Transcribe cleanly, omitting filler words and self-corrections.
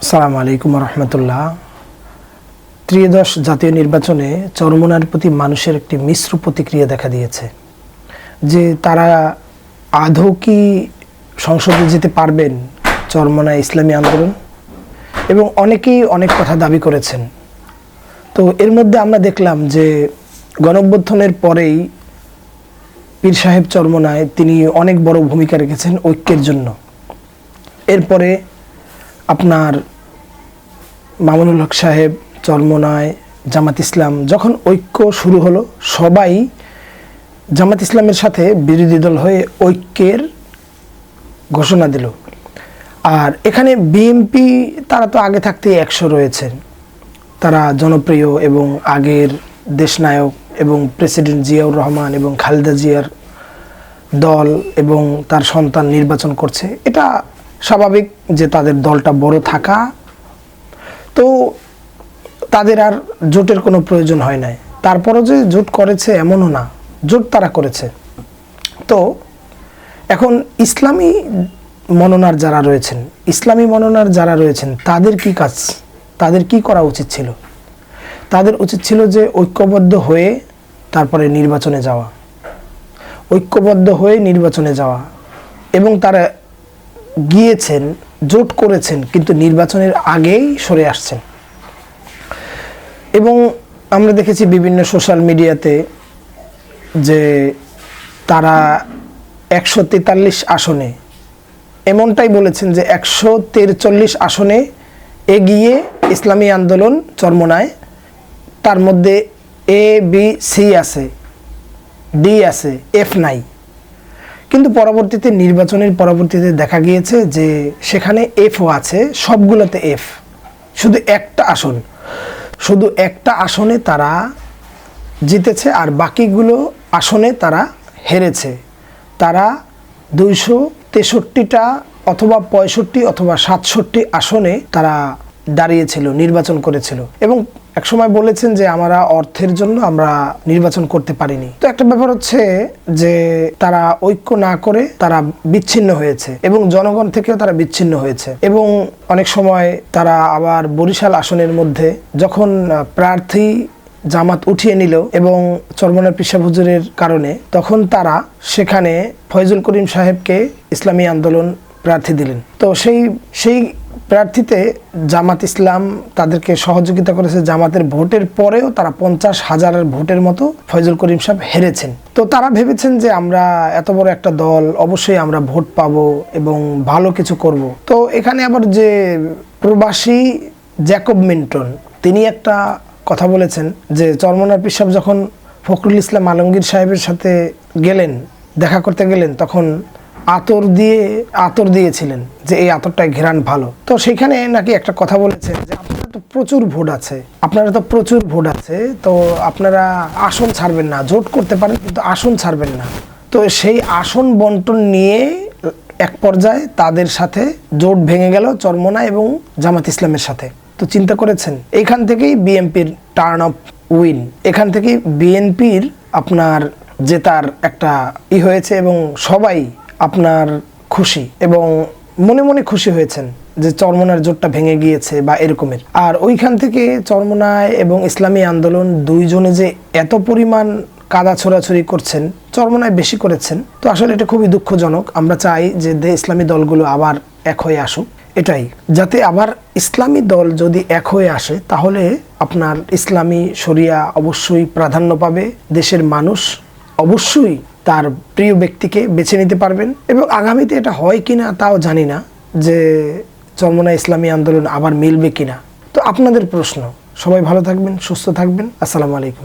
আসসালামু আলাইকুম রহমতুল্লাহ। ত্রিদশ জাতীয় নির্বাচনে চরমোনার প্রতি মানুষের একটি মিশ্র প্রতিক্রিয়া দেখা দিয়েছে যে তারা আদৌ কি সংসদে যেতে পারবেন চরমোনা ইসলামী আন্দোলন, এবং অনেকেই অনেক কথা দাবি করেছেন। তো এর মধ্যে আমরা দেখলাম যে গণঅভ্যুত্থানের পরেই পীর সাহেব চরমোনায় তিনি অনেক বড় ভূমিকা রেখেছেন ঐক্যের জন্য। এরপরে আপনার মামুনুল হক সাহেব চরমোনায় জামাত ইসলাম যখন ঐক্য শুরু হলো, সবাই জামাত ইসলামের সাথে বিরোধী দল হয়ে ঐক্যের ঘোষণা দিল। আর এখানে বিএনপি তারা তো আগে থাকতেই 100 রয়েছেন, তারা জনপ্রিয় এবং আগের দেশনায়ক এবং প্রেসিডেন্ট জিয়াউর রহমান এবং খালেদা জিয়ার দল এবং তার সন্তান নির্বাচন করছে, এটা স্বাভাবিক যে তাদের দলটা বড় থাকা, তো তাদের আর জোটের কোনো প্রয়োজন হয় নাই। তারপরও যে জোট করেছে এমনও না, জোট তারা করেছে। তো এখন ইসলামী মননার যারা রয়েছেন তাদের কি কাজ, তাদের কি করা উচিত ছিল? তাদের উচিত ছিল যে ঐক্যবদ্ধ হয়ে তারপরে নির্বাচনে যাওয়া, এবং তারা গিয়েছেন, জোট করেছেন, কিন্তু নির্বাচনের আগেই সরে আসছেন। এবং আমরা দেখেছি বিভিন্ন সোশ্যাল মিডিয়াতে যে তারা 143 আসনে, এমনটাই বলেছেন যে 143 আসনে এগিয়ে ইসলামী আন্দোলন চরমোনায়, তার মধ্যে A, B, C আছে, D আছে, F নাই। কিন্তু নির্বাচনের পরবর্তীতে দেখা গিয়েছে যে সেখানে Fও আছে, সবগুলোতে F, শুধু একটা আসনে তারা জিতেছে আর বাকিগুলো আসনে তারা হেরেছে। তারা 263টা অথবা 65 অথবা 67 আসনে তারা দাঁড়িয়েছিল, নির্বাচন করেছিল, এবং একসময় বলেছেন যে আমরা অর্থের জন্য আমরা নির্বাচন করতে পারিনি। তো একটা ব্যাপার হচ্ছে যে তারা ঐক্য না করে তারা বিচ্ছিন্ন হয়েছে এবং জনগণ থেকেও তারা বিচ্ছিন্ন হয়েছে। এবং অনেক সময় তারা আবার বরিশাল আসনের মধ্যে যখন প্রার্থী জামাত উঠিয়ে নিল এবং চরমোনার পীর সাহেব হুজুরের কারণে, তখন তারা সেখানে ফয়জুল করিম সাহেবকে ইসলামী আন্দোলন প্রার্থী দিলেন। তো সেই প্রার্থীতে জামাত ইসলাম তাদেরকে সহযোগিতা করেছে। জামাতের ভোটের পরেও তারা 50,000 ভোটের মতো ফয়জুল করিম সাহেব হেরেছেন। তো তারা ভেবেছেন যে আমরা এত বড় একটা দল, অবশ্যই আমরা ভোট পাবো এবং ভালো কিছু করব। তো এখানে আবার যে প্রবাসী জ্যাকব মিল্টন, তিনি একটা কথা বলেছেন যে চরমোনার পীর সাহেব যখন ফখরুল ইসলাম আলমগীর সাহেবের সাথে দেখা করতে গেলেন, তখন আতর দিয়েছিলেন যে এই আতরটায় ঘেরান ভালো। তো সেখানে নাকি একটা কথা বলেছেন যে আপনারা তো প্রচুর ভোট আছে, তো আপনারা আসন ছাড়বেন না, জোট করতে পারেন কিন্তু আসন ছাড়বেন না। তো সেই আসন বন্টন নিয়ে এক পর্যায়ে তাদের সাথে জোট ভেঙে গেল চরমোনা এবং জামাত ইসলামের সাথে। তো চিন্তা করেছেন, এইখান থেকেই বিএনপির টার্ন অফ উইন, এখান থেকে বিএনপির আপনার জেতার একটা হয়েছে এবং সবাই আপনার খুশি এবং মনে মনে খুশি হয়েছেন যে চরমোনার জোটটা ভেঙে গিয়েছে বা এরকমের। আর ওইখান থেকে চরমোনায় এবং ইসলামী আন্দোলন দুইজনে যে এত পরিমাণ কাদা ছোড়াছড়ি করছেন, চরমোনায় বেশি করেছেন। তো আসলে এটা খুবই দুঃখজনক। আমরা চাই যে ইসলামী দলগুলো আবার এক হয়ে আসুক, এটাই, যাতে আবার ইসলামী দল যদি এক হয়ে আসে তাহলে আপনার ইসলামী শরিয়া অবশ্যই প্রাধান্য পাবে, দেশের মানুষ অবশ্যই তার প্রিয় ব্যক্তিকে বেছে নিতে পারবেন। এবং আগামীতে এটা হয় কিনা তাও জানি না যে চরমোনা ইসলামী আন্দোলন আবার মিলবে কিনা। তো আপনাদের প্রশ্ন। সবাই ভালো থাকবেন, সুস্থ থাকবেন। আসসালামু আলাইকুম।